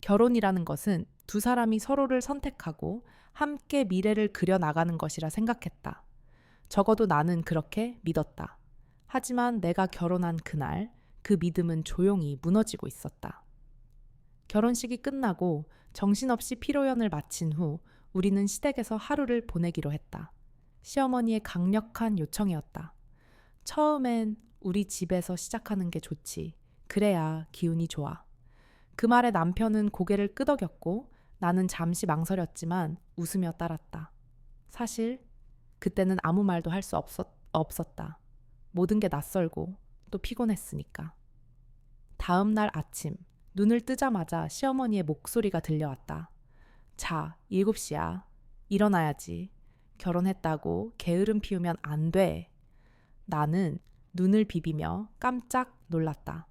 결혼이라는 것은 두 사람이 서로를 선택하고 함께 미래를 그려나가는 것이라 생각했다. 적어도 나는 그렇게 믿었다. 하지만 내가 결혼한 그날 그 믿음은 조용히 무너지고 있었다. 결혼식이 끝나고 정신없이 피로연을 마친 후 우리는 시댁에서 하루를 보내기로 했다. 시어머니의 강력한 요청이었다. 처음엔 우리 집에서 시작하는 게 좋지. 그래야 기운이 좋아. 그 말에 남편은 고개를 끄덕였고 나는 잠시 망설였지만 웃으며 따랐다. 사실 그때는 아무 말도 할 수 없었다. 모든 게 낯설고 또 피곤했으니까. 다음 날 아침 눈을 뜨자마자 시어머니의 목소리가 들려왔다. 자, 7시야. 일어나야지. 결혼했다고 게으름 피우면 안 돼. 나는 눈을 비비며 깜짝 놀랐다.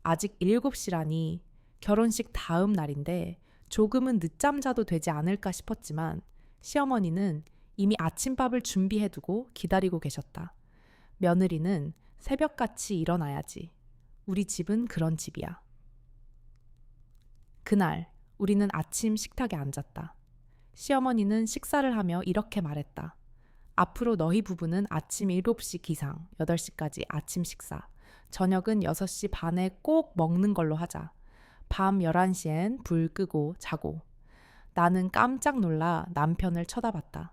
아직 7시라니 결혼식 다음 날인데 조금은 늦잠 자도 되지 않을까 싶었지만 시어머니는 이미 아침밥을 준비해두고 기다리고 계셨다. 며느리는 새벽같이 일어나야지. 우리 집은 그런 집이야. 그날 우리는 아침 식탁에 앉았다. 시어머니는 식사를 하며 이렇게 말했다. 앞으로 너희 부부는 아침 7시 기상, 8시까지 아침 식사, 저녁은 6시 반에 꼭 먹는 걸로 하자. 밤 11시엔 불 끄고 자고. 나는 깜짝 놀라 남편을 쳐다봤다.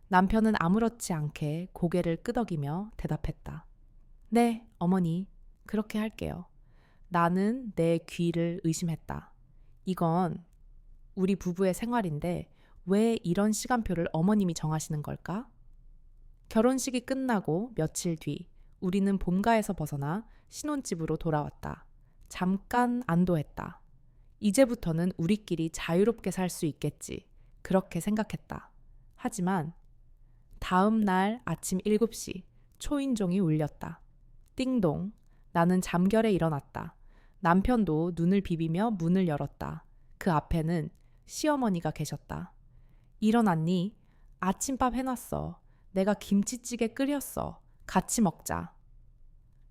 남편은 아무렇지 않게 고개를 끄덕이며 대답했다. 네, 어머니, 그렇게 할게요. 나는 내 귀를 의심했다. 이건 우리 부부의 생활인데 왜 이런 시간표를 어머님이 정하시는 걸까? 결혼식이 끝나고 며칠 뒤 우리는 본가에서 벗어나 신혼집으로 돌아왔다. 잠깐 안도했다. 이제부터는 우리끼리 자유롭게 살 수 있겠지. 그렇게 생각했다. 하지만 다음 날 아침 7시 초인종이 울렸다. 띵동. 나는 잠결에 일어났다. 남편도 눈을 비비며 문을 열었다. 그 앞에는 시어머니가 계셨다. 일어났니? 아침밥 해놨어. 내가 김치찌개 끓였어. 같이 먹자.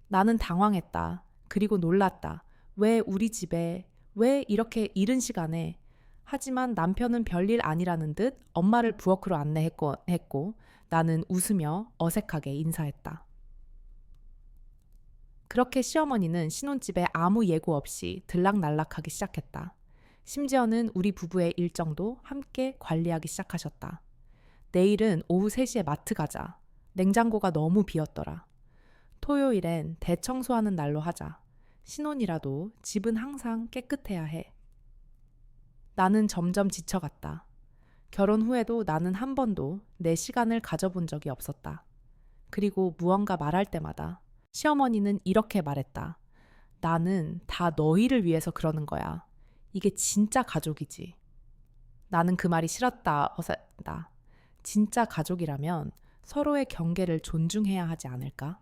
나는 당황했다. 그리고 놀랐다. 왜 우리 집에, 왜 이렇게 이른 시간에. 하지만 남편은 별일 아니라는 듯 엄마를 부엌으로 안내했고 나는 웃으며 어색하게 인사했다. 그렇게 시어머니는 신혼집에 아무 예고 없이 들락날락하기 시작했다. 심지어는 우리 부부의 일정도 함께 관리하기 시작하셨다. 내일은 오후 3시에 마트 가자. 냉장고가 너무 비었더라. 토요일엔 대청소하는 날로 하자. 신혼이라도 집은 항상 깨끗해야 해. 나는 점점 지쳐갔다. 결혼 후에도 나는 한 번도 내 시간을 가져본 적이 없었다. 그리고 무언가 말할 때마다 시어머니는 이렇게 말했다. 나는 다 너희를 위해서 그러는 거야. 이게 진짜 가족이지. 나는 그 말이 싫었다. 진짜 가족이라면 서로의 경계를 존중해야 하지 않을까?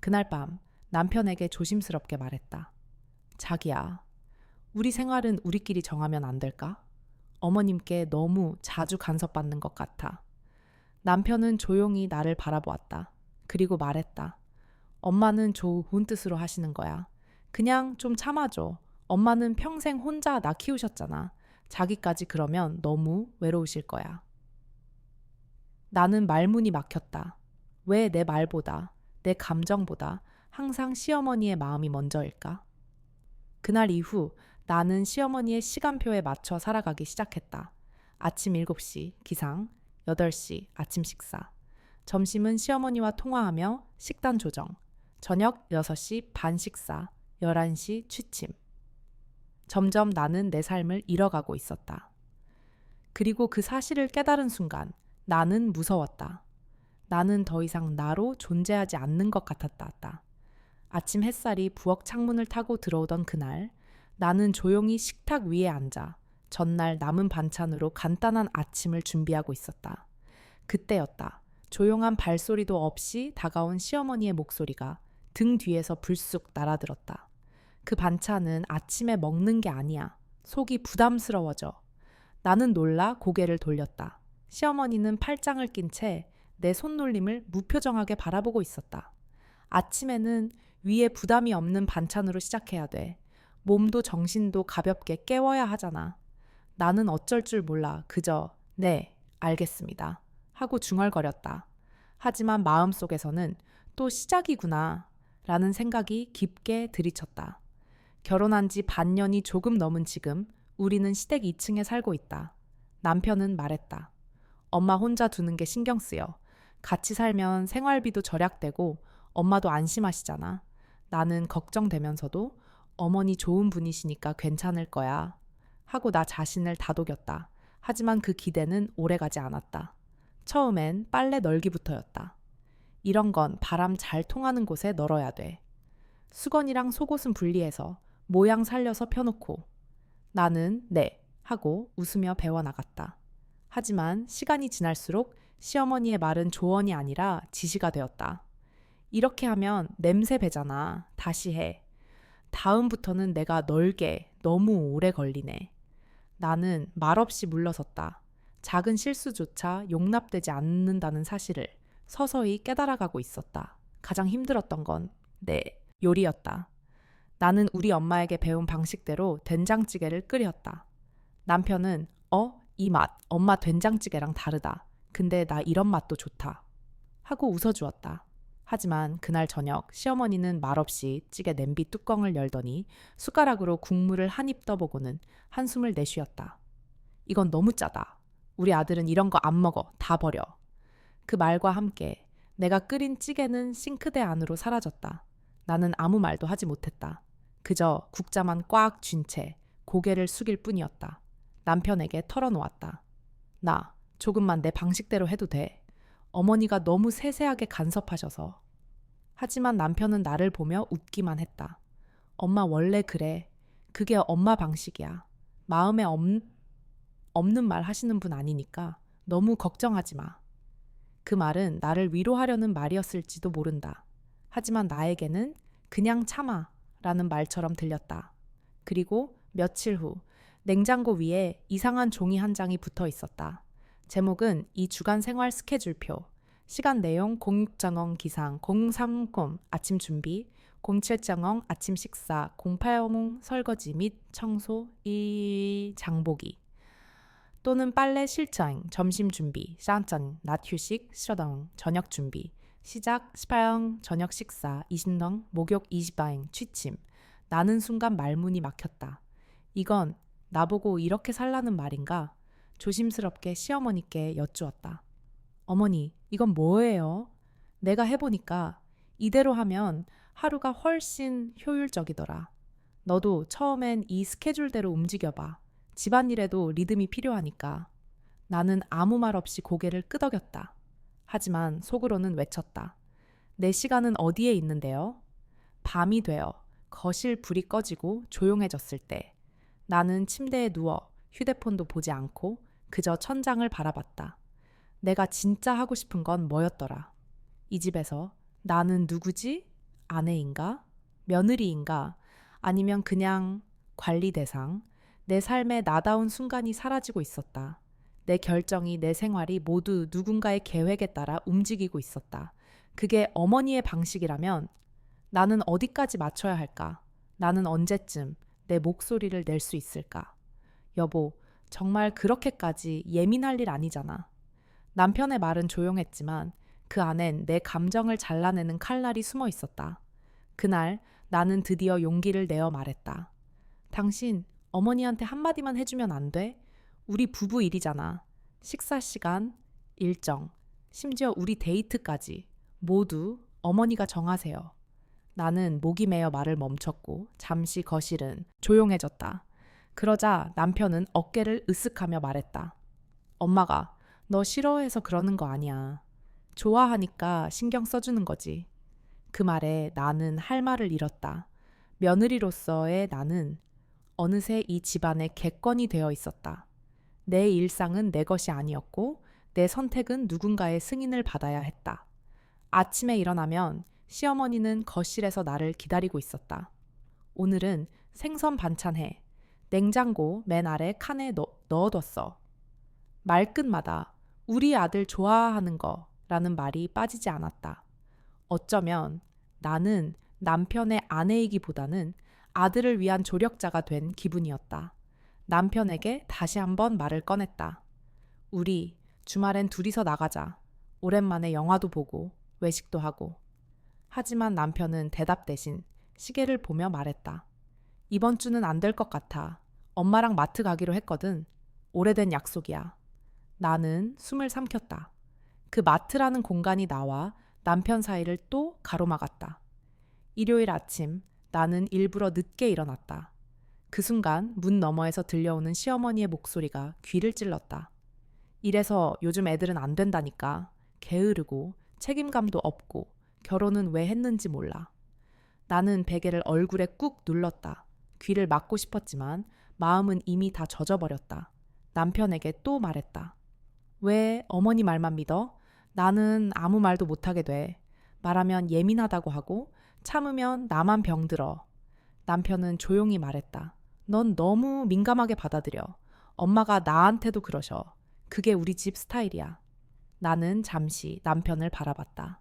그날 밤 남편에게 조심스럽게 말했다. 자기야, 우리 생활은 우리끼리 정하면 안 될까? 어머님께 너무 자주 간섭받는 것 같아. 남편은 조용히 나를 바라보았다. 그리고 말했다. 엄마는 좋은 뜻으로 하시는 거야. 그냥 좀 참아줘. 엄마는 평생 혼자 나 키우셨잖아. 자기까지 그러면 너무 외로우실 거야. 나는 말문이 막혔다. 왜 내 말보다, 내 감정보다 항상 시어머니의 마음이 먼저일까? 그날 이후 나는 시어머니의 시간표에 맞춰 살아가기 시작했다. 아침 7시 기상, 8시 아침 식사. 점심은 시어머니와 통화하며 식단 조정. 저녁 6시 반 식사, 11시 취침. 점점 나는 내 삶을 잃어가고 있었다. 그리고 그 사실을 깨달은 순간 나는 무서웠다. 나는 더 이상 나로 존재하지 않는 것 같았다. 아침 햇살이 부엌 창문을 타고 들어오던 그날, 나는 조용히 식탁 위에 앉아 전날 남은 반찬으로 간단한 아침을 준비하고 있었다. 그때였다. 조용한 발소리도 없이 다가온 시어머니의 목소리가 등 뒤에서 불쑥 날아들었다. 그 반찬은 아침에 먹는 게 아니야. 속이 부담스러워져. 나는 놀라 고개를 돌렸다. 시어머니는 팔짱을 낀 채 내 손놀림을 무표정하게 바라보고 있었다. 아침에는 위에 부담이 없는 반찬으로 시작해야 돼. 몸도 정신도 가볍게 깨워야 하잖아. 나는 어쩔 줄 몰라. 그저 네, 알겠습니다. 하고 중얼거렸다. 하지만 마음속에서는 또 시작이구나 라는 생각이 깊게 들이쳤다. 결혼한 지 반년이 조금 넘은 지금 우리는 시댁 2층에 살고 있다. 남편은 말했다. 엄마 혼자 두는 게 신경 쓰여. 같이 살면 생활비도 절약되고 엄마도 안심하시잖아. 나는 걱정되면서도 어머니 좋은 분이시니까 괜찮을 거야. 하고 나 자신을 다독였다. 하지만 그 기대는 오래가지 않았다. 처음엔 빨래 널기부터였다. 이런 건 바람 잘 통하는 곳에 널어야 돼. 수건이랑 속옷은 분리해서 모양 살려서 펴놓고. 나는 네 하고 웃으며 배워나갔다. 하지만 시간이 지날수록 시어머니의 말은 조언이 아니라 지시가 되었다. 이렇게 하면 냄새 배잖아. 다시 해. 다음부터는 내가 널게 너무 오래 걸리네. 나는 말없이 물러섰다. 작은 실수조차 용납되지 않는다는 사실을 서서히 깨달아가고 있었다. 가장 힘들었던 건 요리였다. 나는 우리 엄마에게 배운 방식대로 된장찌개를 끓였다. 남편은 이 맛, 엄마 된장찌개랑 다르다. 근데 나 이런 맛도 좋다. 하고 웃어주었다. 하지만 그날 저녁 시어머니는 말없이 찌개 냄비 뚜껑을 열더니 숟가락으로 국물을 한 입 떠보고는 한숨을 내쉬었다. 이건 너무 짜다. 우리 아들은 이런 거 안 먹어. 다 버려. 그 말과 함께 내가 끓인 찌개는 싱크대 안으로 사라졌다. 나는 아무 말도 하지 못했다. 그저 국자만 꽉 쥔 채 고개를 숙일 뿐이었다. 남편에게 털어놓았다. 나 조금만 내 방식대로 해도 돼. 어머니가 너무 세세하게 간섭하셔서. 하지만 남편은 나를 보며 웃기만 했다. 엄마 원래 그래. 그게 엄마 방식이야. 마음에 없는 말 하시는 분 아니니까 너무 걱정하지 마. 그 말은 나를 위로하려는 말이었을지도 모른다. 하지만 나에게는 그냥 참아 라는 말처럼 들렸다. 그리고 며칠 후 냉장고 위에 이상한 종이 한 장이 붙어 있었다. 제목은 이 주간 생활 스케줄표. 시간 내용 06정엉 기상, 03꼼 아침 준비, 07정엉 아침 식사, 08몽 설거지 및 청소, 장보기. 또는 빨래 실장, 점심 준비, 짠짠, 낮 휴식, 쉬어당, 저녁 준비, 시작, 18형, 저녁 식사, 20덩, 목욕 20바행, 취침. 나는 순간 말문이 막혔다. 이건 나보고 이렇게 살라는 말인가? 조심스럽게 시어머니께 여쭈었다. 어머니, 이건 뭐예요? 내가 해보니까 이대로 하면 하루가 훨씬 효율적이더라. 너도 처음엔 이 스케줄대로 움직여봐. 집안일에도 리듬이 필요하니까. 나는 아무 말 없이 고개를 끄덕였다. 하지만 속으로는 외쳤다. 내 시간은 어디에 있는데요? 밤이 되어 거실 불이 꺼지고 조용해졌을 때 나는 침대에 누워 휴대폰도 보지 않고 그저 천장을 바라봤다. 내가 진짜 하고 싶은 건 뭐였더라. 이 집에서 나는 누구지? 아내인가? 며느리인가? 아니면 그냥 관리 대상? 내 삶의 나다운 순간이 사라지고 있었다. 내 결정이 내 생활이 모두 누군가의 계획에 따라 움직이고 있었다. 그게 어머니의 방식이라면 나는 어디까지 맞춰야 할까? 나는 언제쯤 내 목소리를 낼 수 있을까? 여보, 정말 그렇게까지 예민할 일 아니잖아. 남편의 말은 조용했지만 그 안엔 내 감정을 잘라내는 칼날이 숨어 있었다. 그날 나는 드디어 용기를 내어 말했다. 당신 어머니한테 한마디만 해주면 안 돼? 우리 부부 일이잖아. 식사 시간, 일정, 심지어 우리 데이트까지 모두 어머니가 정하세요. 나는 목이 메어 말을 멈췄고 잠시 거실은 조용해졌다. 그러자 남편은 어깨를 으쓱하며 말했다. 엄마가 너 싫어해서 그러는 거 아니야. 좋아하니까 신경 써주는 거지. 그 말에 나는 할 말을 잃었다. 며느리로서의 나는 어느새 이 집안의 객권이 되어 있었다. 내 일상은 내 것이 아니었고 내 선택은 누군가의 승인을 받아야 했다. 아침에 일어나면 시어머니는 거실에서 나를 기다리고 있었다. 오늘은 생선 반찬해. 냉장고 맨 아래 칸에 넣어뒀어. 말끝마다 우리 아들 좋아하는 거라는 말이 빠지지 않았다. 어쩌면 나는 남편의 아내이기보다는 아들을 위한 조력자가 된 기분이었다. 남편에게 다시 한번 말을 꺼냈다. 우리 주말엔 둘이서 나가자. 오랜만에 영화도 보고 외식도 하고. 하지만 남편은 대답 대신 시계를 보며 말했다. 이번 주는 안 될 것 같아. 엄마랑 마트 가기로 했거든. 오래된 약속이야. 나는 숨을 삼켰다. 그 마트라는 공간이 나와 남편 사이를 또 가로막았다. 일요일 아침 나는 일부러 늦게 일어났다. 그 순간 문 너머에서 들려오는 시어머니의 목소리가 귀를 찔렀다. 이래서 요즘 애들은 안 된다니까. 게으르고 책임감도 없고 결혼은 왜 했는지 몰라. 나는 베개를 얼굴에 꾹 눌렀다. 귀를 막고 싶었지만 마음은 이미 다 젖어버렸다. 남편에게 또 말했다. 왜 어머니 말만 믿어? 나는 아무 말도 못하게 돼. 말하면 예민하다고 하고 참으면 나만 병들어. 남편은 조용히 말했다. 넌 너무 민감하게 받아들여. 엄마가 나한테도 그러셔. 그게 우리 집 스타일이야. 나는 잠시 남편을 바라봤다.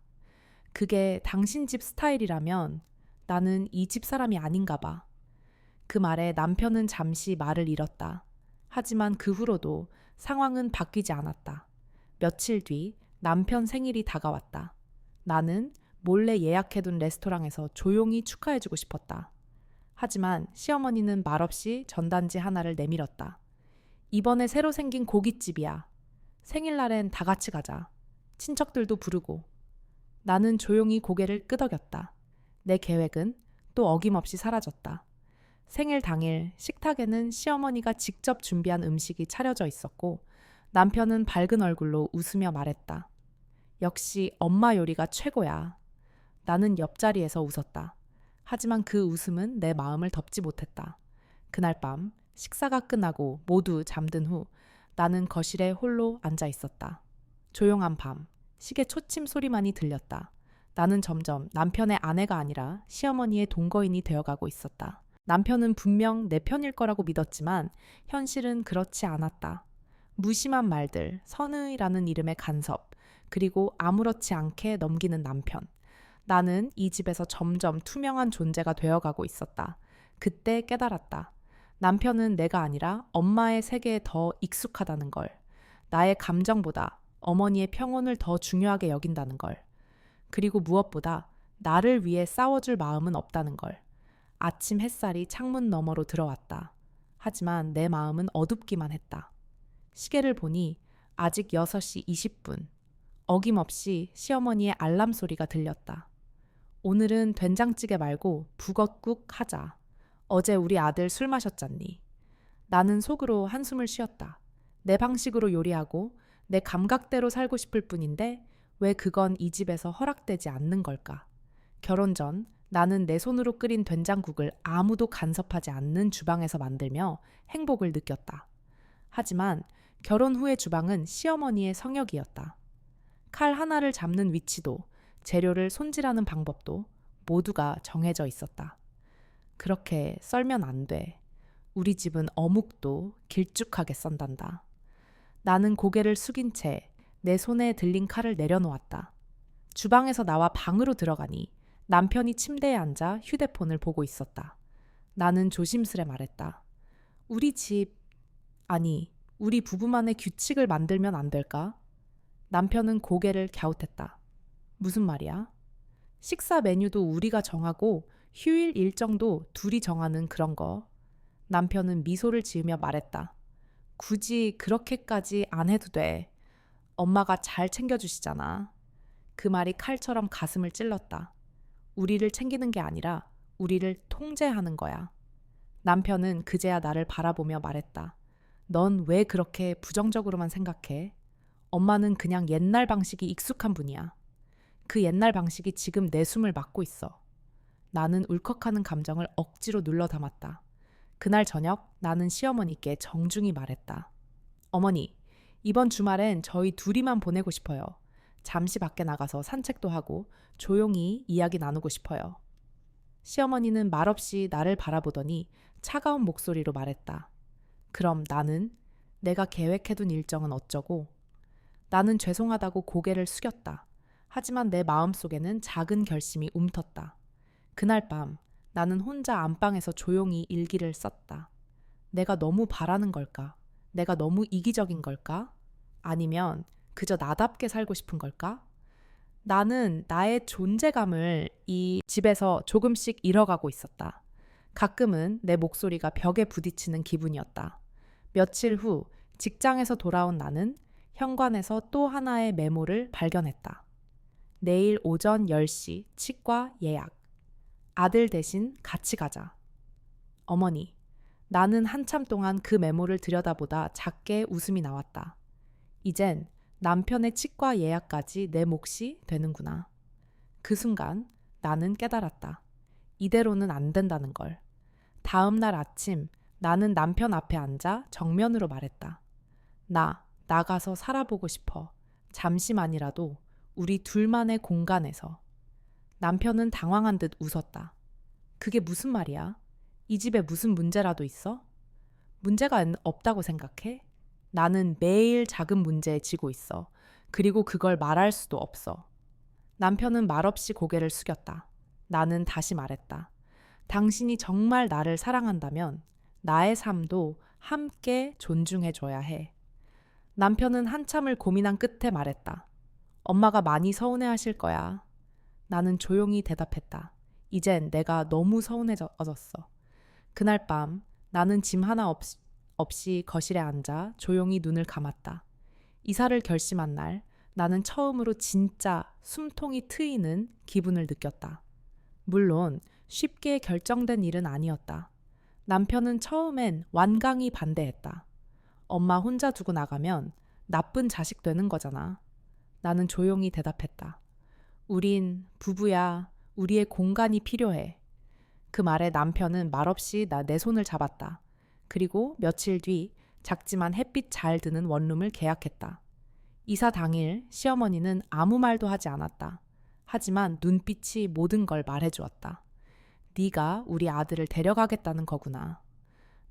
그게 당신 집 스타일이라면 나는 이 집 사람이 아닌가 봐. 그 말에 남편은 잠시 말을 잃었다. 하지만 그 후로도 상황은 바뀌지 않았다. 며칠 뒤 남편 생일이 다가왔다. 나는 몰래 예약해둔 레스토랑에서 조용히 축하해주고 싶었다. 하지만 시어머니는 말없이 전단지 하나를 내밀었다. 이번에 새로 생긴 고깃집이야. 생일날엔 다 같이 가자. 친척들도 부르고. 나는 조용히 고개를 끄덕였다. 내 계획은 또 어김없이 사라졌다. 생일 당일 식탁에는 시어머니가 직접 준비한 음식이 차려져 있었고 남편은 밝은 얼굴로 웃으며 말했다. 역시 엄마 요리가 최고야. 나는 옆자리에서 웃었다. 하지만 그 웃음은 내 마음을 덮지 못했다. 그날 밤 식사가 끝나고 모두 잠든 후 나는 거실에 홀로 앉아 있었다. 조용한 밤, 시계 초침 소리만이 들렸다. 나는 점점 남편의 아내가 아니라 시어머니의 동거인이 되어가고 있었다. 남편은 분명 내 편일 거라고 믿었지만 현실은 그렇지 않았다. 무심한 말들, 선의라는 이름의 간섭, 그리고 아무렇지 않게 넘기는 남편. 나는 이 집에서 점점 투명한 존재가 되어가고 있었다. 그때 깨달았다. 남편은 내가 아니라 엄마의 세계에 더 익숙하다는 걸. 나의 감정보다 어머니의 평온을 더 중요하게 여긴다는 걸. 그리고 무엇보다 나를 위해 싸워줄 마음은 없다는 걸. 아침 햇살이 창문 너머로 들어왔다. 하지만 내 마음은 어둡기만 했다. 시계를 보니 아직 6시 20분. 어김없이 시어머니의 알람 소리가 들렸다. 오늘은 된장찌개 말고 북엇국 하자. 어제 우리 아들 술 마셨잖니. 나는 속으로 한숨을 쉬었다. 내 방식으로 요리하고 내 감각대로 살고 싶을 뿐인데 왜 그건 이 집에서 허락되지 않는 걸까? 결혼 전 나는 내 손으로 끓인 된장국을 아무도 간섭하지 않는 주방에서 만들며 행복을 느꼈다. 하지만 결혼 후의 주방은 시어머니의 성역이었다. 칼 하나를 잡는 위치도 재료를 손질하는 방법도 모두가 정해져 있었다. 그렇게 썰면 안 돼. 우리 집은 어묵도 길쭉하게 썬단다. 나는 고개를 숙인 채 내 손에 들린 칼을 내려놓았다. 주방에서 나와 방으로 들어가니 남편이 침대에 앉아 휴대폰을 보고 있었다. 나는 조심스레 말했다. 우리 부부만의 규칙을 만들면 안 될까? 남편은 고개를 갸웃했다. 무슨 말이야? 식사 메뉴도 우리가 정하고 휴일 일정도 둘이 정하는 그런 거. 남편은 미소를 지으며 말했다. 굳이 그렇게까지 안 해도 돼. 엄마가 잘 챙겨주시잖아. 그 말이 칼처럼 가슴을 찔렀다. 우리를 챙기는 게 아니라 우리를 통제하는 거야. 남편은 그제야 나를 바라보며 말했다. 넌 왜 그렇게 부정적으로만 생각해? 엄마는 그냥 옛날 방식이 익숙한 분이야. 그 옛날 방식이 지금 내 숨을 막고 있어. 나는 울컥하는 감정을 억지로 눌러 담았다. 그날 저녁 나는 시어머니께 정중히 말했다. 어머니, 이번 주말엔 저희 둘이만 보내고 싶어요. 잠시 밖에 나가서 산책도 하고 조용히 이야기 나누고 싶어요. 시어머니는 말없이 나를 바라보더니 차가운 목소리로 말했다. 그럼 나는? 내가 계획해둔 일정은 어쩌고? 나는 죄송하다고 고개를 숙였다. 하지만 내 마음속에는 작은 결심이 움텄다. 그날 밤 나는 혼자 안방에서 조용히 일기를 썼다. 내가 너무 바라는 걸까? 내가 너무 이기적인 걸까? 아니면 그저 나답게 살고 싶은 걸까? 나는 나의 존재감을 이 집에서 조금씩 잃어가고 있었다. 가끔은 내 목소리가 벽에 부딪히는 기분이었다. 며칠 후 직장에서 돌아온 나는 현관에서 또 하나의 메모를 발견했다. 내일 오전 10시 치과 예약. 아들 대신 같이 가자. 어머니, 나는 한참 동안 그 메모를 들여다보다 작게 웃음이 나왔다. 이젠 남편의 치과 예약까지 내 몫이 되는구나. 그 순간 나는 깨달았다. 이대로는 안 된다는 걸. 다음 날 아침 나는 남편 앞에 앉아 정면으로 말했다. 나 나가서 살아보고 싶어. 잠시만이라도 우리 둘만의 공간에서. 남편은 당황한 듯 웃었다. 그게 무슨 말이야? 이 집에 무슨 문제라도 있어? 문제가 없다고 생각해? 나는 매일 작은 문제에 지고 있어. 그리고 그걸 말할 수도 없어. 남편은 말없이 고개를 숙였다. 나는 다시 말했다. 당신이 정말 나를 사랑한다면 나의 삶도 함께 존중해줘야 해. 남편은 한참을 고민한 끝에 말했다. 엄마가 많이 서운해하실 거야. 나는 조용히 대답했다. 이젠 내가 너무 서운해졌어. 그날 밤 나는 짐 하나 없이 거실에 앉아 조용히 눈을 감았다. 이사를 결심한 날 나는 처음으로 진짜 숨통이 트이는 기분을 느꼈다. 물론 쉽게 결정된 일은 아니었다. 남편은 처음엔 완강히 반대했다. 엄마 혼자 두고 나가면 나쁜 자식 되는 거잖아. 나는 조용히 대답했다. 우린 부부야. 우리의 공간이 필요해. 그 말에 남편은 말없이 내 손을 잡았다. 그리고 며칠 뒤 작지만 햇빛 잘 드는 원룸을 계약했다. 이사 당일 시어머니는 아무 말도 하지 않았다. 하지만 눈빛이 모든 걸 말해주었다. 네가 우리 아들을 데려가겠다는 거구나.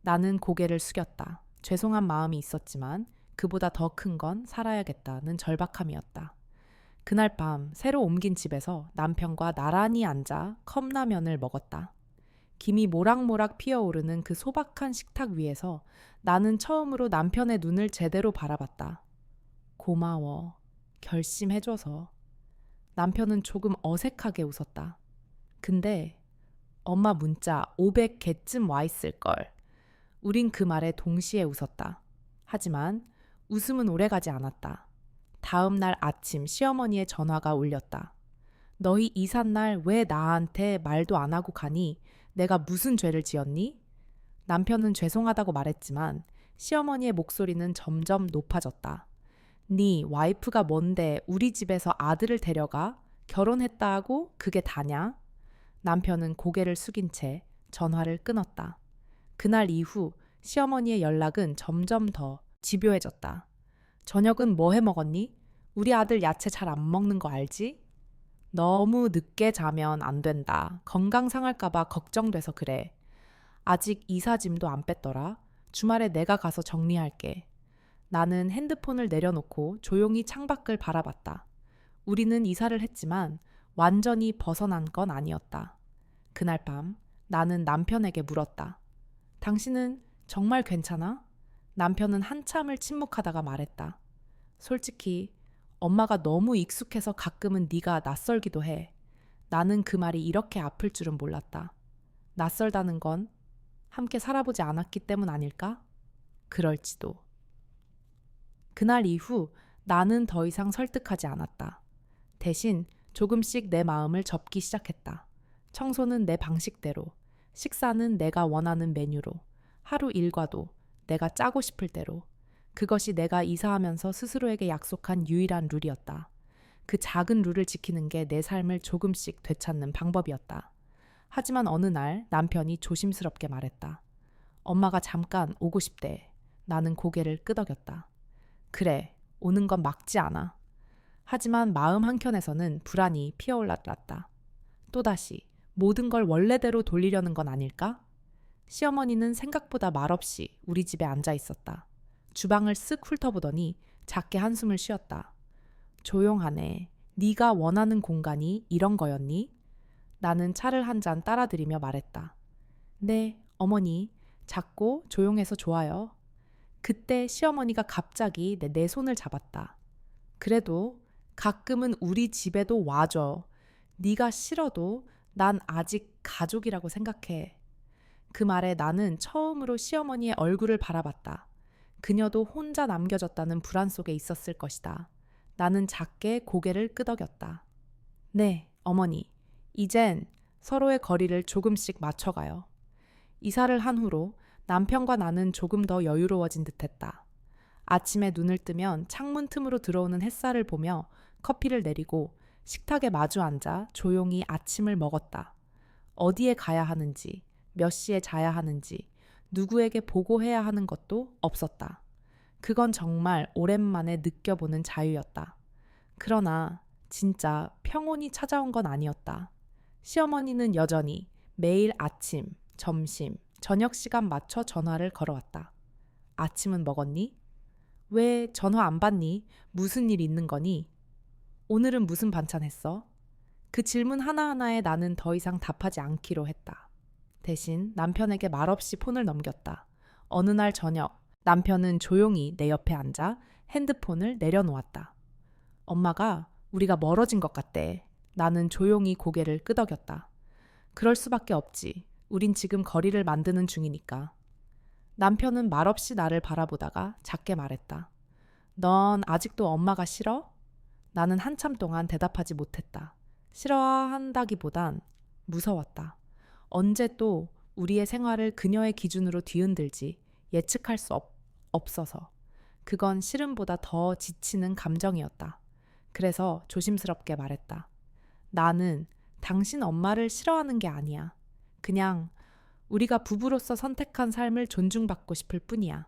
나는 고개를 숙였다. 죄송한 마음이 있었지만 그보다 더 큰 건 살아야겠다는 절박함이었다. 그날 밤 새로 옮긴 집에서 남편과 나란히 앉아 컵라면을 먹었다. 김이 모락모락 피어오르는 그 소박한 식탁 위에서 나는 처음으로 남편의 눈을 제대로 바라봤다. 고마워. 결심해줘서. 남편은 조금 어색하게 웃었다. 근데 엄마 문자 500개쯤 와 있을걸. 우린 그 말에 동시에 웃었다. 하지만 웃음은 오래가지 않았다. 다음 날 아침 시어머니의 전화가 울렸다. 너희 이삿날 왜 나한테 말도 안 하고 가니? 내가 무슨 죄를 지었니? 남편은 죄송하다고 말했지만 시어머니의 목소리는 점점 높아졌다. 네 와이프가 뭔데 우리 집에서 아들을 데려가? 결혼했다고 그게 다냐? 남편은 고개를 숙인 채 전화를 끊었다. 그날 이후 시어머니의 연락은 점점 더 집요해졌다. 저녁은 뭐 해 먹었니? 우리 아들 야채 잘 안 먹는 거 알지? 너무 늦게 자면 안 된다. 건강 상할까봐 걱정돼서 그래. 아직 이사짐도 안 뺐더라. 주말에 내가 가서 정리할게. 나는 핸드폰을 내려놓고 조용히 창밖을 바라봤다. 우리는 이사를 했지만 완전히 벗어난 건 아니었다. 그날 밤 나는 남편에게 물었다. 당신은 정말 괜찮아? 남편은 한참을 침묵하다가 말했다. 솔직히 엄마가 너무 익숙해서 가끔은 네가 낯설기도 해. 나는 그 말이 이렇게 아플 줄은 몰랐다. 낯설다는 건 함께 살아보지 않았기 때문 아닐까? 그럴지도. 그날 이후 나는 더 이상 설득하지 않았다. 대신 조금씩 내 마음을 접기 시작했다. 청소는 내 방식대로, 식사는 내가 원하는 메뉴로, 하루 일과도 내가 짜고 싶을 대로. 그것이 내가 이사하면서 스스로에게 약속한 유일한 룰이었다. 그 작은 룰을 지키는 게 내 삶을 조금씩 되찾는 방법이었다. 하지만 어느 날 남편이 조심스럽게 말했다. 엄마가 잠깐 오고 싶대. 나는 고개를 끄덕였다. 그래, 오는 건 막지 않아. 하지만 마음 한켠에서는 불안이 피어올랐다. 또다시 모든 걸 원래대로 돌리려는 건 아닐까? 시어머니는 생각보다 말없이 우리 집에 앉아 있었다. 주방을 쓱 훑어보더니 작게 한숨을 쉬었다. 조용하네. 네가 원하는 공간이 이런 거였니? 나는 차를 한 잔 따라드리며 말했다. 네, 어머니. 작고 조용해서 좋아요. 그때 시어머니가 갑자기 내 손을 잡았다. 그래도 가끔은 우리 집에도 와줘. 네가 싫어도 난 아직 가족이라고 생각해. 그 말에 나는 처음으로 시어머니의 얼굴을 바라봤다. 그녀도 혼자 남겨졌다는 불안 속에 있었을 것이다. 나는 작게 고개를 끄덕였다. 네, 어머니. 이젠 서로의 거리를 조금씩 맞춰가요. 이사를 한 후로 남편과 나는 조금 더 여유로워진 듯했다. 아침에 눈을 뜨면 창문 틈으로 들어오는 햇살을 보며 커피를 내리고 식탁에 마주 앉아 조용히 아침을 먹었다. 어디에 가야 하는지, 몇 시에 자야 하는지, 누구에게 보고해야 하는 것도 없었다. 그건 정말 오랜만에 느껴보는 자유였다. 그러나 진짜 평온이 찾아온 건 아니었다. 시어머니는 여전히 매일 아침, 점심, 저녁 시간 맞춰 전화를 걸어왔다. 아침은 먹었니? 왜 전화 안 받니? 무슨 일 있는 거니? 오늘은 무슨 반찬 했어? 그 질문 하나하나에 나는 더 이상 답하지 않기로 했다. 대신 남편에게 말없이 폰을 넘겼다. 어느 날 저녁, 남편은 조용히 내 옆에 앉아 핸드폰을 내려놓았다. 엄마가 우리가 멀어진 것 같대. 나는 조용히 고개를 끄덕였다. 그럴 수밖에 없지. 우린 지금 거리를 만드는 중이니까. 남편은 말없이 나를 바라보다가 작게 말했다. 넌 아직도 엄마가 싫어? 나는 한참 동안 대답하지 못했다. 싫어한다기보단 무서웠다. 언제 또 우리의 생활을 그녀의 기준으로 뒤흔들지 예측할 수 없어서. 그건 싫음보다 더 지치는 감정이었다. 그래서 조심스럽게 말했다. 나는 당신 엄마를 싫어하는 게 아니야. 그냥 우리가 부부로서 선택한 삶을 존중받고 싶을 뿐이야.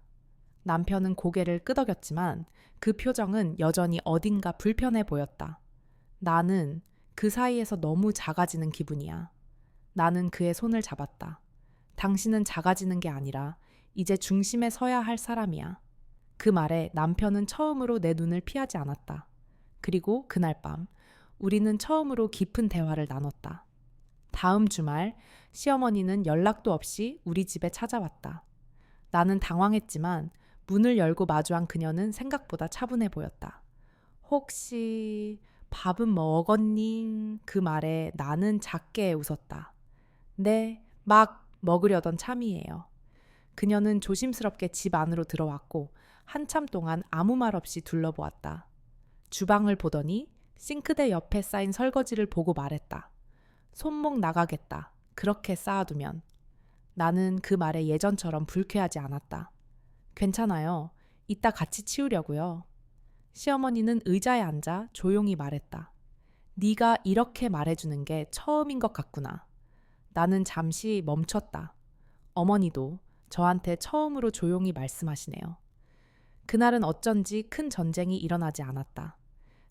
남편은 고개를 끄덕였지만 그 표정은 여전히 어딘가 불편해 보였다. 나는 그 사이에서 너무 작아지는 기분이야. 나는 그의 손을 잡았다. 당신은 작아지는 게 아니라 이제 중심에 서야 할 사람이야. 그 말에 남편은 처음으로 내 눈을 피하지 않았다. 그리고 그날 밤 우리는 처음으로 깊은 대화를 나눴다. 다음 주말 시어머니는 연락도 없이 우리 집에 찾아왔다. 나는 당황했지만 문을 열고 마주한 그녀는 생각보다 차분해 보였다. 혹시 밥은 먹었니? 그 말에 나는 작게 웃었다. 네, 막 먹으려던 참이에요. 그녀는 조심스럽게 집 안으로 들어왔고 한참 동안 아무 말 없이 둘러보았다. 주방을 보더니 싱크대 옆에 쌓인 설거지를 보고 말했다. 손목 나가겠다. 그렇게 쌓아두면. 나는 그 말에 예전처럼 불쾌하지 않았다. 괜찮아요. 이따 같이 치우려고요. 시어머니는 의자에 앉아 조용히 말했다. 네가 이렇게 말해주는 게 처음인 것 같구나. 나는 잠시 멈췄다. 어머니도 저한테 처음으로 조용히 말씀하시네요. 그날은 어쩐지 큰 전쟁이 일어나지 않았다.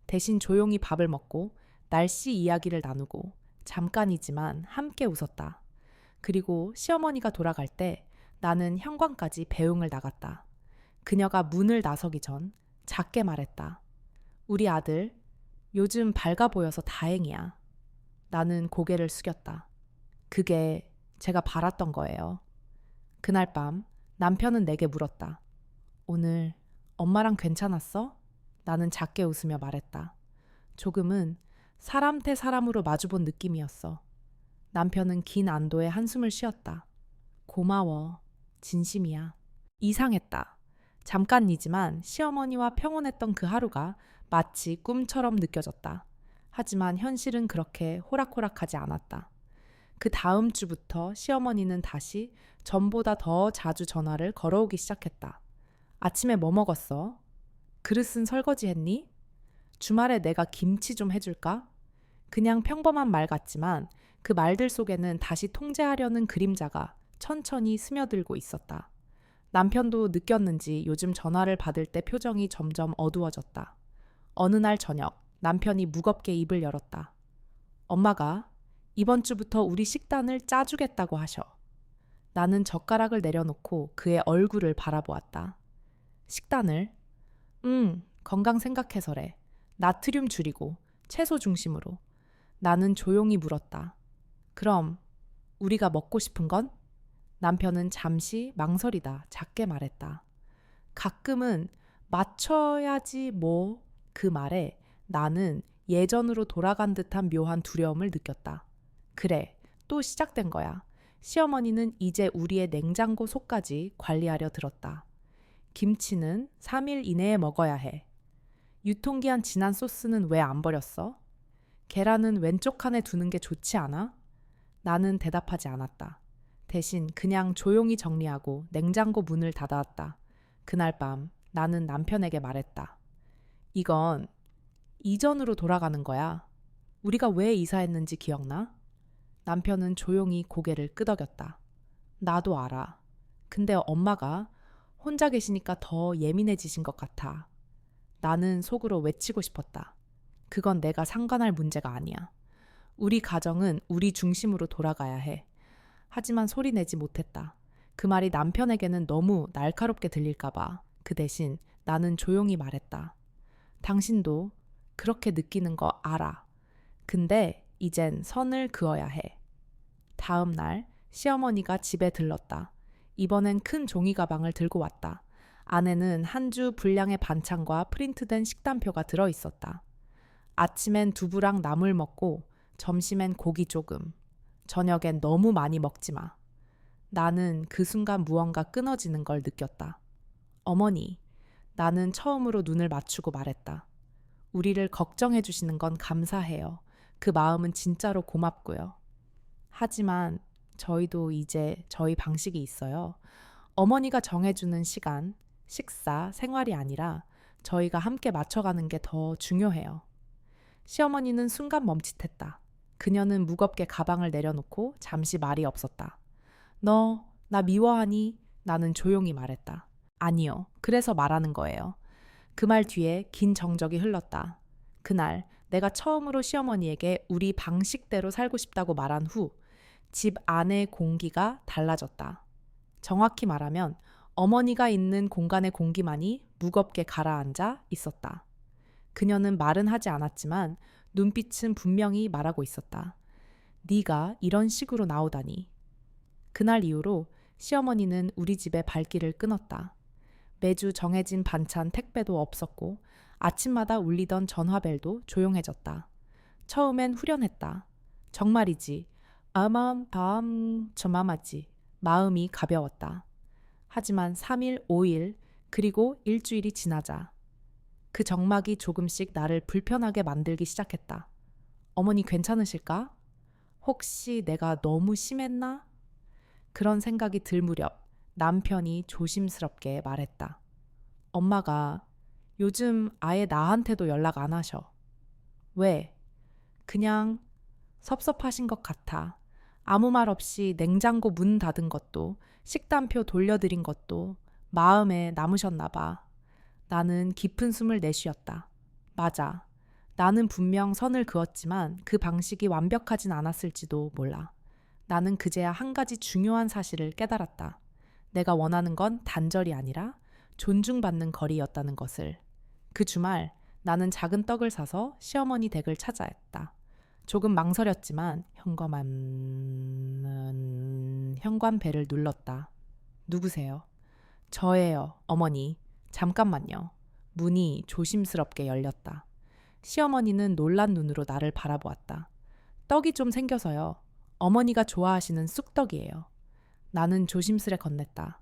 대신 조용히 밥을 먹고 날씨 이야기를 나누고 잠깐이지만 함께 웃었다. 그리고 시어머니가 돌아갈 때 나는 현관까지 배웅을 나갔다. 그녀가 문을 나서기 전 작게 말했다. 우리 아들 요즘 밝아 보여서 다행이야. 나는 고개를 숙였다. 그게 제가 바랐던 거예요. 그날 밤 남편은 내게 물었다. 오늘 엄마랑 괜찮았어? 나는 작게 웃으며 말했다. 조금은 사람 대 사람으로 마주본 느낌이었어. 남편은 긴 안도의 한숨을 쉬었다. 고마워. 진심이야. 이상했다. 잠깐이지만 시어머니와 평온했던 그 하루가 마치 꿈처럼 느껴졌다. 하지만 현실은 그렇게 호락호락하지 않았다. 그 다음 주부터 시어머니는 다시 전보다 더 자주 전화를 걸어오기 시작했다. 아침에 뭐 먹었어? 그릇은 설거지 했니? 주말에 내가 김치 좀 해줄까? 그냥 평범한 말 같지만 그 말들 속에는 다시 통제하려는 그림자가 천천히 스며들고 있었다. 남편도 느꼈는지 요즘 전화를 받을 때 표정이 점점 어두워졌다. 어느 날 저녁 남편이 무겁게 입을 열었다. 엄마가 이번 주부터 우리 식단을 짜주겠다고 하셔. 나는 젓가락을 내려놓고 그의 얼굴을 바라보았다. 식단을? 건강 생각해서래. 나트륨 줄이고 채소 중심으로. 나는 조용히 물었다. 그럼 우리가 먹고 싶은 건? 남편은 잠시 망설이다 작게 말했다. 가끔은 맞춰야지 뭐. 그 말에 나는 예전으로 돌아간 듯한 묘한 두려움을 느꼈다. 그래, 또 시작된 거야. 시어머니는 이제 우리의 냉장고 속까지 관리하려 들었다. 김치는 3일 이내에 먹어야 해. 유통기한 지난 소스는 왜 안 버렸어? 계란은 왼쪽 칸에 두는 게 좋지 않아? 나는 대답하지 않았다. 대신 그냥 조용히 정리하고 냉장고 문을 닫아왔다. 그날 밤 나는 남편에게 말했다. 이건 이전으로 돌아가는 거야. 우리가 왜 이사했는지 기억나? 남편은 조용히 고개를 끄덕였다. 나도 알아. 근데 엄마가 혼자 계시니까 더 예민해지신 것 같아. 나는 속으로 외치고 싶었다. 그건 내가 상관할 문제가 아니야. 우리 가정은 우리 중심으로 돌아가야 해. 하지만 소리 내지 못했다. 그 말이 남편에게는 너무 날카롭게 들릴까봐. 그 대신 나는 조용히 말했다. 당신도 그렇게 느끼는 거 알아. 근데 이젠 선을 그어야 해. 다음 날 시어머니가 집에 들렀다. 이번엔 큰 종이 가방을 들고 왔다. 안에는 한 주 분량의 반찬과 프린트된 식단표가 들어 있었다. 아침엔 두부랑 나물 먹고 점심엔 고기 조금. 저녁엔 너무 많이 먹지 마. 나는 그 순간 무언가 끊어지는 걸 느꼈다. 어머니, 나는 처음으로 눈을 맞추고 말했다. 우리를 걱정해 주시는 건 감사해요. 그 마음은 진짜로 고맙고요. 하지만 저희도 이제 저희 방식이 있어요. 어머니가 정해주는 시간, 식사, 생활이 아니라 저희가 함께 맞춰가는 게 더 중요해요. 시어머니는 순간 멈칫했다. 그녀는 무겁게 가방을 내려놓고 잠시 말이 없었다. 너, 나 미워하니? 나는 조용히 말했다. 아니요. 그래서 말하는 거예요. 그 말 뒤에 긴 정적이 흘렀다. 그날 내가 처음으로 시어머니에게 우리 방식대로 살고 싶다고 말한 후 집 안의 공기가 달라졌다. 정확히 말하면 어머니가 있는 공간의 공기만이 무겁게 가라앉아 있었다. 그녀는 말은 하지 않았지만 눈빛은 분명히 말하고 있었다. 네가 이런 식으로 나오다니. 그날 이후로 시어머니는 우리 집의 발길을 끊었다. 매주 정해진 반찬 택배도 없었고 아침마다 울리던 전화벨도 조용해졌다. 처음엔 후련했다. 정말이지. 아마 다음 저마마지. 마음이 가벼웠다. 하지만 3일, 5일, 그리고 일주일이 지나자 그 정막이 조금씩 나를 불편하게 만들기 시작했다. 어머니 괜찮으실까? 혹시 내가 너무 심했나? 그런 생각이 들 무렵 남편이 조심스럽게 말했다. 엄마가 요즘 아예 나한테도 연락 안 하셔. 왜? 그냥 섭섭하신 것 같아. 아무 말 없이 냉장고 문 닫은 것도 식단표 돌려드린 것도 마음에 남으셨나 봐. 나는 깊은 숨을 내쉬었다. 맞아. 나는 분명 선을 그었지만 그 방식이 완벽하진 않았을지도 몰라. 나는 그제야 한 가지 중요한 사실을 깨달았다. 내가 원하는 건 단절이 아니라 존중받는 거리였다는 것을. 그 주말 나는 작은 떡을 사서 시어머니 댁을 찾아 했다. 조금 망설였지만 현관벨을 눌렀다. 누구세요? 저예요, 어머니. 잠깐만요. 문이 조심스럽게 열렸다. 시어머니는 놀란 눈으로 나를 바라보았다. 떡이 좀 생겨서요. 어머니가 좋아하시는 쑥떡이에요. 나는 조심스레 건넸다.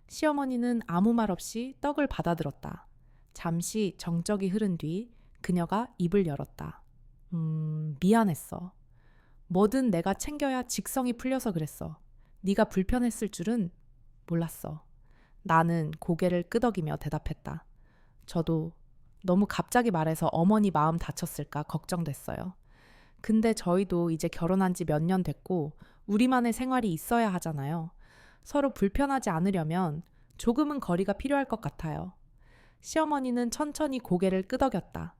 시어머니는 아무 말 없이 떡을 받아들었다. 잠시 정적이 흐른 뒤 그녀가 입을 열었다. 미안했어. 뭐든 내가 챙겨야 직성이 풀려서 그랬어. 네가 불편했을 줄은 몰랐어. 나는 고개를 끄덕이며 대답했다. 저도 너무 갑자기 말해서 어머니 마음 다쳤을까 걱정됐어요. 근데 저희도 이제 결혼한 지 몇 년 됐고 우리만의 생활이 있어야 하잖아요. 서로 불편하지 않으려면 조금은 거리가 필요할 것 같아요. 시어머니는 천천히 고개를 끄덕였다.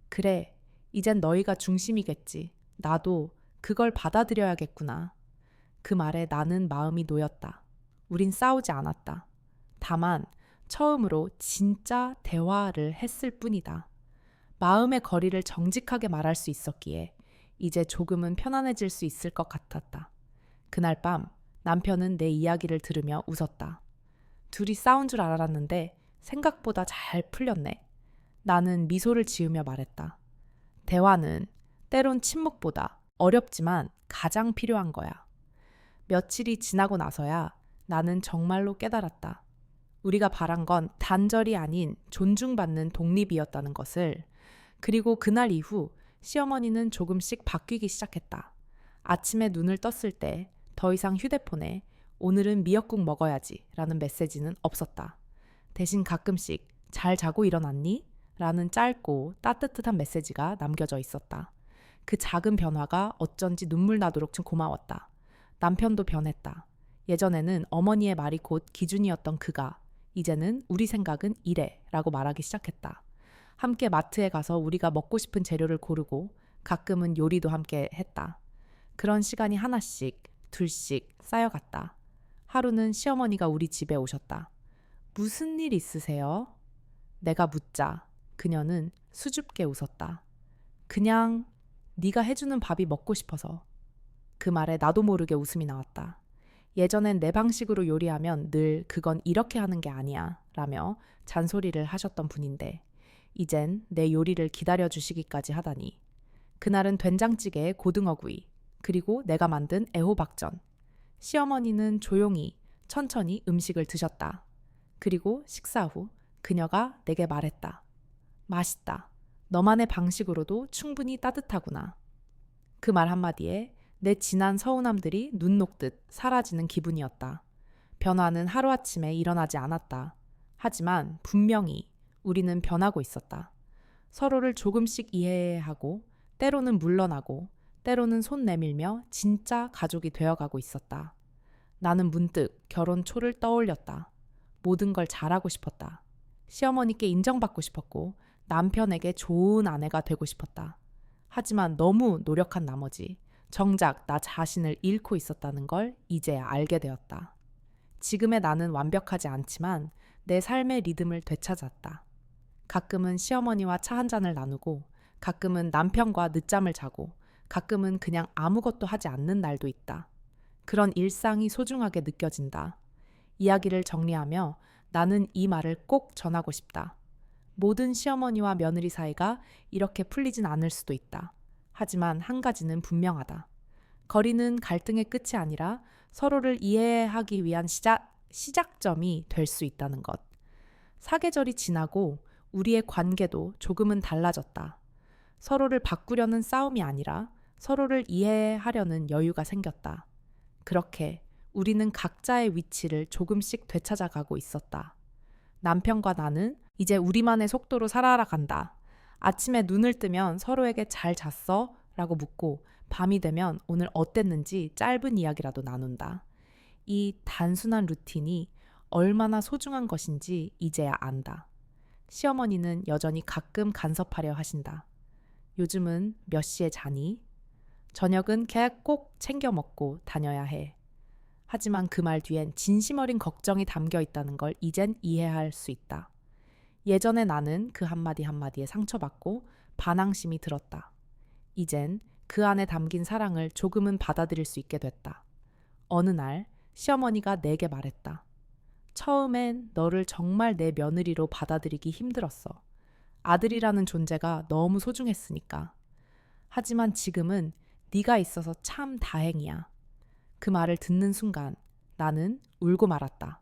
그래, 이젠 너희가 중심이겠지. 나도 그걸 받아들여야겠구나. 그 말에 나는 마음이 놓였다. 우린 싸우지 않았다. 다만 처음으로 진짜 대화를 했을 뿐이다. 마음의 거리를 정직하게 말할 수 있었기에 이제 조금은 편안해질 수 있을 것 같았다. 그날 밤 남편은 내 이야기를 들으며 웃었다. 둘이 싸운 줄 알았는데 생각보다 잘 풀렸네. 나는 미소를 지으며 말했다. 대화는 때론 침묵보다 어렵지만 가장 필요한 거야. 며칠이 지나고 나서야 나는 정말로 깨달았다. 우리가 바란 건 단절이 아닌 존중받는 독립이었다는 것을. 그리고 그날 이후 시어머니는 조금씩 바뀌기 시작했다. 아침에 눈을 떴을 때 더 이상 휴대폰에 오늘은 미역국 먹어야지 라는 메시지는 없었다. 대신 가끔씩 잘 자고 일어났니? 라는 짧고 따뜻한 메시지가 남겨져 있었다. 그 작은 변화가 어쩐지 눈물 나도록 좀 고마웠다. 남편도 변했다. 예전에는 어머니의 말이 곧 기준이었던 그가 이제는 우리 생각은 이래 라고 말하기 시작했다. 함께 마트에 가서 우리가 먹고 싶은 재료를 고르고 가끔은 요리도 함께 했다. 그런 시간이 하나씩, 둘씩 쌓여갔다. 하루는 시어머니가 우리 집에 오셨다. 무슨 일 있으세요? 내가 묻자 그녀는 수줍게 웃었다. 그냥 네가 해주는 밥이 먹고 싶어서. 그 말에 나도 모르게 웃음이 나왔다. 예전엔 내 방식으로 요리하면 늘 그건 이렇게 하는 게 아니야 라며 잔소리를 하셨던 분인데 이젠 내 요리를 기다려주시기까지 하다니. 그날은 된장찌개에 고등어구이, 그리고 내가 만든 애호박전. 시어머니는 조용히 천천히 음식을 드셨다. 그리고 식사 후 그녀가 내게 말했다. 맛있다. 너만의 방식으로도 충분히 따뜻하구나. 그 말 한마디에 내 지난 서운함들이 눈 녹듯 사라지는 기분이었다. 변화는 하루아침에 일어나지 않았다. 하지만 분명히 우리는 변하고 있었다. 서로를 조금씩 이해하고 때로는 물러나고 때로는 손 내밀며 진짜 가족이 되어가고 있었다. 나는 문득 결혼 초를 떠올렸다. 모든 걸 잘하고 싶었다. 시어머니께 인정받고 싶었고 남편에게 좋은 아내가 되고 싶었다. 하지만 너무 노력한 나머지 정작 나 자신을 잃고 있었다는 걸 이제야 알게 되었다. 지금의 나는 완벽하지 않지만 내 삶의 리듬을 되찾았다. 가끔은 시어머니와 차 한 잔을 나누고 가끔은 남편과 늦잠을 자고 가끔은 그냥 아무것도 하지 않는 날도 있다. 그런 일상이 소중하게 느껴진다. 이야기를 정리하며 나는 이 말을 꼭 전하고 싶다. 모든 시어머니와 며느리 사이가 이렇게 풀리진 않을 수도 있다. 하지만 한 가지는 분명하다. 거리는 갈등의 끝이 아니라 서로를 이해하기 위한 시작점이 될 수 있다는 것. 사계절이 지나고 우리의 관계도 조금은 달라졌다. 서로를 바꾸려는 싸움이 아니라 서로를 이해하려는 여유가 생겼다. 그렇게 우리는 각자의 위치를 조금씩 되찾아가고 있었다. 남편과 나는 이제 우리만의 속도로 살아간다. 아침에 눈을 뜨면 서로에게 잘 잤어? 라고 묻고 밤이 되면 오늘 어땠는지 짧은 이야기라도 나눈다. 이 단순한 루틴이 얼마나 소중한 것인지 이제야 안다. 시어머니는 여전히 가끔 간섭하려 하신다. 요즘은 몇 시에 자니? 저녁은 걔 꼭 챙겨 먹고 다녀야 해. 하지만 그 말 뒤엔 진심 어린 걱정이 담겨 있다는 걸 이젠 이해할 수 있다. 예전에 나는 그 한마디 한마디에 상처받고 반항심이 들었다. 이젠 그 안에 담긴 사랑을 조금은 받아들일 수 있게 됐다. 어느 날 시어머니가 내게 말했다. 처음엔 너를 정말 내 며느리로 받아들이기 힘들었어. 아들이라는 존재가 너무 소중했으니까. 하지만 지금은 네가 있어서 참 다행이야. 그 말을 듣는 순간 나는 울고 말았다.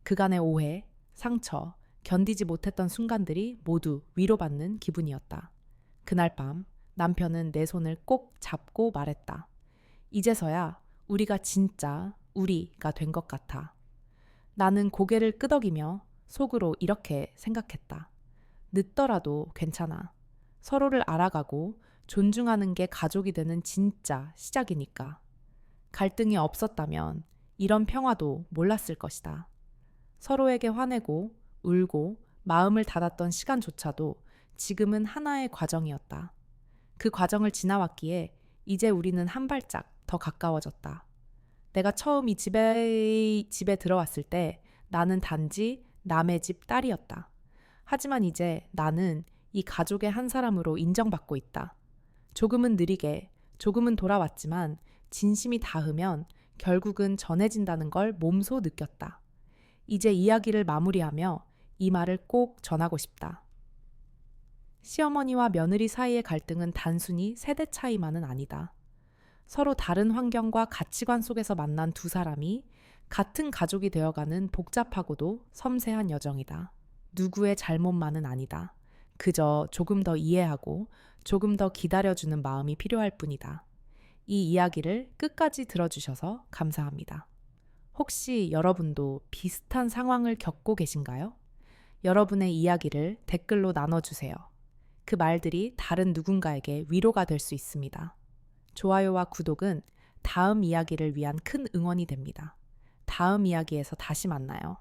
그간의 오해, 상처, 견디지 못했던 순간들이 모두 위로받는 기분이었다. 그날 밤 남편은 내 손을 꼭 잡고 말했다. 이제서야 우리가 진짜 우리가 된 것 같아. 나는 고개를 끄덕이며 속으로 이렇게 생각했다. 늦더라도 괜찮아. 서로를 알아가고 존중하는 게 가족이 되는 진짜 시작이니까. 갈등이 없었다면 이런 평화도 몰랐을 것이다. 서로에게 화내고 울고 마음을 닫았던 시간조차도 지금은 하나의 과정이었다. 그 과정을 지나왔기에 이제 우리는 한 발짝 더 가까워졌다. 내가 처음 이 집에 들어왔을 때 나는 단지 남의 집 딸이었다. 하지만 이제 나는 이 가족의 한 사람으로 인정받고 있다. 조금은 느리게, 조금은 돌아왔지만 진심이 닿으면 결국은 전해진다는 걸 몸소 느꼈다. 이제 이야기를 마무리하며 이 말을 꼭 전하고 싶다. 시어머니와 며느리 사이의 갈등은 단순히 세대 차이만은 아니다. 서로 다른 환경과 가치관 속에서 만난 두 사람이 같은 가족이 되어가는 복잡하고도 섬세한 여정이다. 누구의 잘못만은 아니다. 그저 조금 더 이해하고 조금 더 기다려주는 마음이 필요할 뿐이다. 이 이야기를 끝까지 들어주셔서 감사합니다. 혹시 여러분도 비슷한 상황을 겪고 계신가요? 여러분의 이야기를 댓글로 나눠주세요. 그 말들이 다른 누군가에게 위로가 될 수 있습니다. 좋아요와 구독은 다음 이야기를 위한 큰 응원이 됩니다. 다음 이야기에서 다시 만나요.